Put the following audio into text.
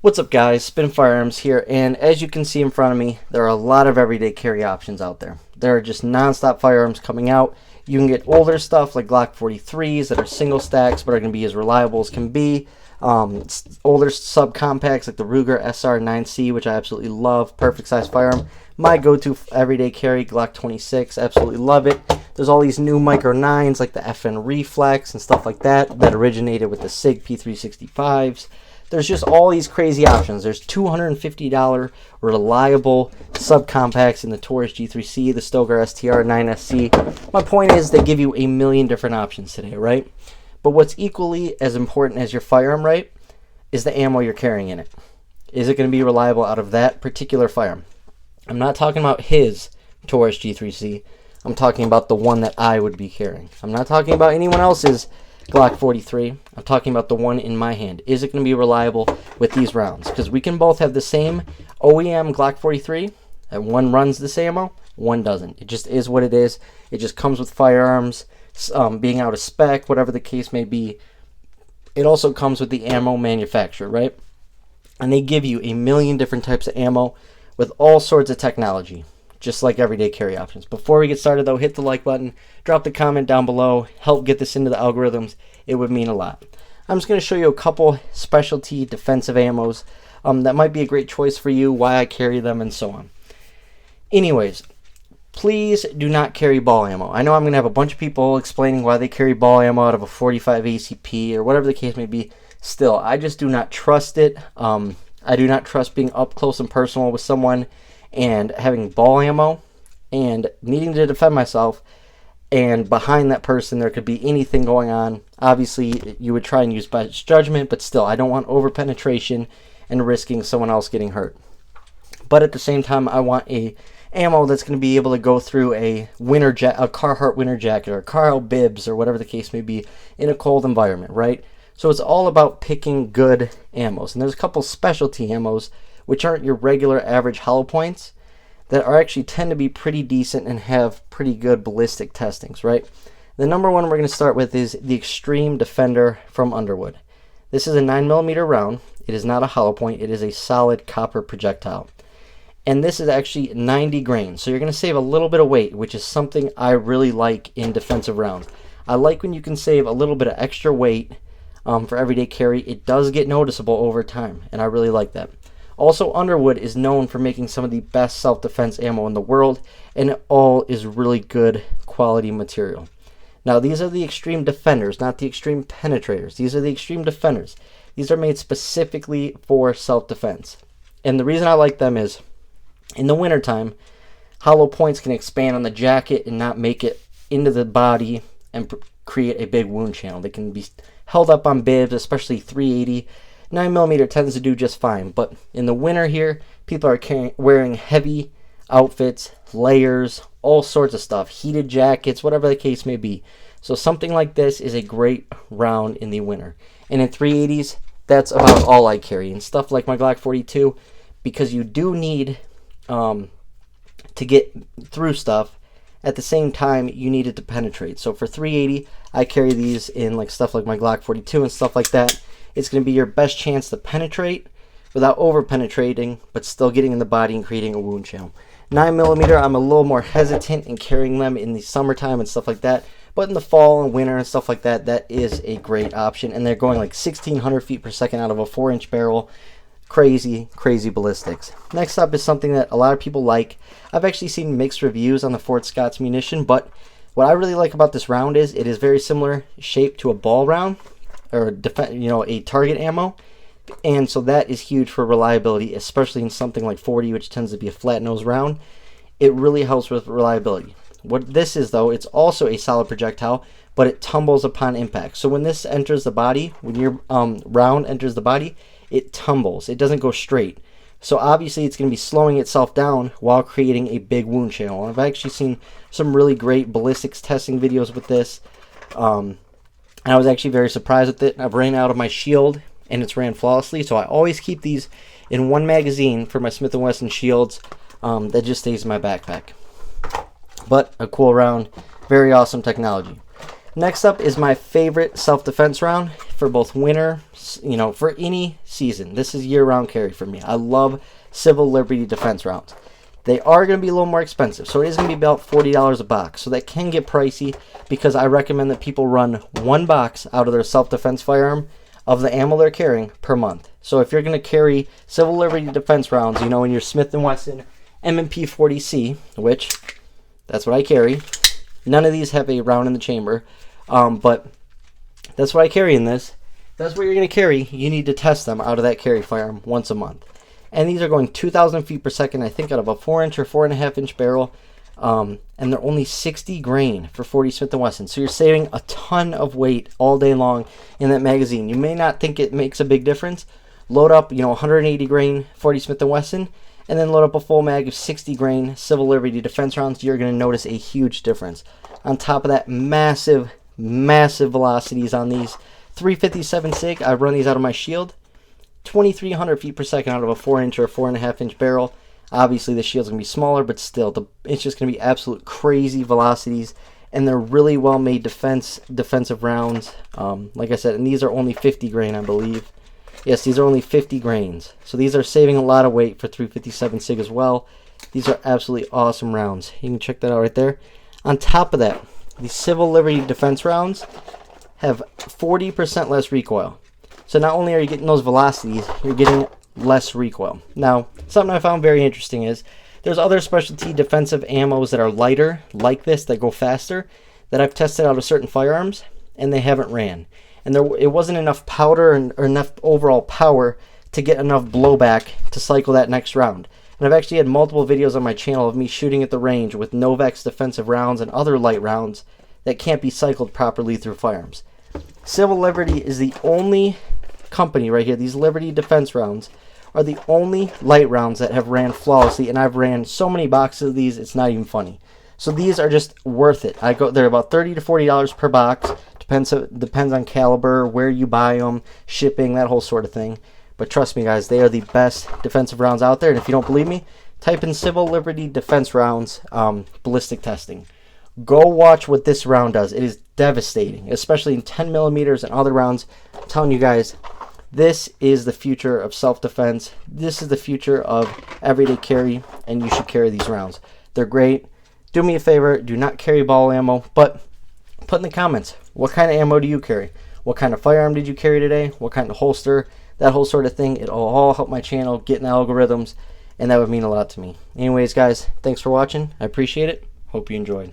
What's up, guys? Spin Firearms here, and as you can see in front of me, there are a lot of everyday carry options out there. There are just non-stop firearms coming out. You can get older stuff like Glock 43s that are single stacks but are going to be as reliable as can be. Older subcompacts like the Ruger SR9C, which I absolutely love. Perfect size firearm. My go-to everyday carry, Glock 26. Absolutely love it. There's all these new Micro 9s like the FN Reflex and stuff like that originated with the SIG P365s. There's just all these crazy options. There's $250 reliable subcompacts in the Taurus G3C, the Stoeger STR 9SC. My point is they give you a million different options today, right? But what's equally as important as your firearm, right, is the ammo you're carrying in it. Is it going to be reliable out of that particular firearm? I'm not talking about his Taurus G3C. I'm talking about the one that I would be carrying. I'm not talking about anyone else's Glock 43. I'm talking about the one in my hand. Is it going to be reliable with these rounds? Because we can both have the same OEM Glock 43, and one runs this ammo, one doesn't. It just is what it is. It just comes with firearms, being out of spec, whatever the case may be. It also comes with the ammo manufacturer, right? And they give you a million different types of ammo with all sorts of technology, just like everyday carry options. Before we get started, though, hit the like button, drop the comment down below, help get this into the algorithms. It would mean a lot. I'm just going to show you a couple specialty defensive ammos that might be a great choice for you, why I carry them, and so on. Anyways, please do not carry ball ammo. I know I'm going to have a bunch of people explaining why they carry ball ammo out of a 45 ACP or whatever the case may be. Still, I just do not trust it. I do not trust being up close and personal with someone and having ball ammo and needing to defend myself, and behind that person there could be anything going on. Obviously you would try and use best judgment, but still I don't want over penetration and risking someone else getting hurt. But at the same time, I want a ammo that's going to be able to go through a Carhartt winter jacket or Carl bibs or whatever the case may be in a cold environment, right? So it's all about picking good ammos, and there's a couple specialty ammos which aren't your regular average hollow points, that are actually tend to be pretty decent and have pretty good ballistic testings, right? The number one we're going to start with is the Extreme Defender from Underwood. This is a 9mm round. It is not a hollow point. It is a solid copper projectile. And this is actually 90 grains, so you're going to save a little bit of weight, which is something I really like in defensive rounds. I like when you can save a little bit of extra weight for everyday carry. It does get noticeable over time, and I really like that. Also, Underwood is known for making some of the best self-defense ammo in the world, and it all is really good quality material. Now, these are the Extreme Defenders, not the Extreme Penetrators. These are the Extreme Defenders. These are made specifically for self-defense. And the reason I like them is, in the wintertime, hollow points can expand on the jacket and not make it into the body and create a big wound channel. They can be held up on bibs, especially 380. 9mm tends to do just fine, but in the winter here, people are wearing heavy outfits, layers, all sorts of stuff, heated jackets, whatever the case may be. So something like this is a great round in the winter. And in 380s, that's about all I carry. And stuff like my Glock 42, because you do need to get through stuff, at the same time you need it to penetrate. So for 380, I carry these in like stuff like my Glock 42 and stuff like that. It's going to be your best chance to penetrate without over penetrating, but still getting in the body and creating a wound channel. 9mm, I'm a little more hesitant in carrying them in the summertime and stuff like that, but in the fall and winter and stuff like that, that is a great option. And they're going like 1,600 feet per second out of a 4-inch barrel. Crazy, crazy ballistics. Next up is something that a lot of people like. I've actually seen mixed reviews on the Fort Scott's munition, but what I really like about this round is it is very similar shape to a ball round, or a target ammo, and so that is huge for reliability, especially in something like 40, which tends to be a flat nose round. It really helps with reliability. What this is, though, it's also a solid projectile, but it tumbles upon impact. So when this enters the body, when your round enters the body, it tumbles. It doesn't go straight. So obviously it's going to be slowing itself down while creating a big wound channel. I've actually seen some really great ballistics testing videos with this. And I was actually very surprised with it. I've ran out of my shield, and it's ran flawlessly, so I always keep these in one magazine for my Smith & Wesson shields. That just stays in my backpack. But a cool round, very awesome technology. Next up is my favorite self-defense round. for both winter, you know, for any season. This is year-round carry for me. I love Civil Liberty defense rounds. They are going to be a little more expensive, so it is going to be about $40 a box. So that can get pricey because I recommend that people run one box out of their self-defense firearm of the ammo they're carrying per month. So if you're going to carry Civil Liberty defense rounds, you know, in your Smith & Wesson M&P 40C, which that's what I carry. None of these have a round in the chamber, but that's what I carry in this. That's what you're going to carry. You need to test them out of that carry firearm once a month. And these are going 2,000 feet per second, I think, out of a 4-inch or 4.5-inch barrel. And they're only 60 grain for 40 Smith & Wesson. So you're saving a ton of weight all day long in that magazine. You may not think it makes a big difference. Load up, you know, 180 grain 40 Smith & Wesson, and then load up a full mag of 60 grain Civil Liberty defense rounds. You're going to notice a huge difference. On top of that, massive velocities on these. 357 SIG, I run these out of my shield. 2,300 feet per second out of a 4-inch or 4.5-inch barrel. Obviously, the shield's going to be smaller, but still, it's just going to be absolute crazy velocities. And they're really well-made defensive rounds. Like I said, and these are only 50 grain, I believe. Yes, these are only 50 grains. So these are saving a lot of weight for 357 SIG as well. These are absolutely awesome rounds. You can check that out right there. On top of that, the Civil Liberty defense rounds have 40% less recoil. So not only are you getting those velocities, you're getting less recoil. Now, something I found very interesting is there's other specialty defensive ammos that are lighter, like this, that go faster, that I've tested out of certain firearms, and they haven't ran. And it wasn't enough powder or enough overall power to get enough blowback to cycle that next round. And I've actually had multiple videos on my channel of me shooting at the range with Novak's defensive rounds and other light rounds that can't be cycled properly through firearms. Civil Liberty is the only company right here. These Liberty defense rounds are the only light rounds that have ran flawlessly, and I've ran so many boxes of these, it's not even funny. So these are just worth it. They're about $30 to $40 per box. Depends on caliber, where you buy them, shipping, that whole sort of thing. But trust me, guys, they are the best defensive rounds out there. And if you don't believe me, type in Civil Liberty defense rounds ballistic testing. Go watch what this round does. It is devastating, especially in 10 millimeters and other rounds. I'm telling you guys, this is the future of self-defense. This is the future of everyday carry, and you should carry these rounds. They're great. Do me a favor, do not carry ball ammo, but put in the comments, what kind of ammo do you carry? What kind of firearm did you carry today? What kind of holster? That whole sort of thing. It'll all help my channel get in the algorithms, and that would mean a lot to me. Anyways, guys, thanks for watching. I appreciate it. Hope you enjoyed.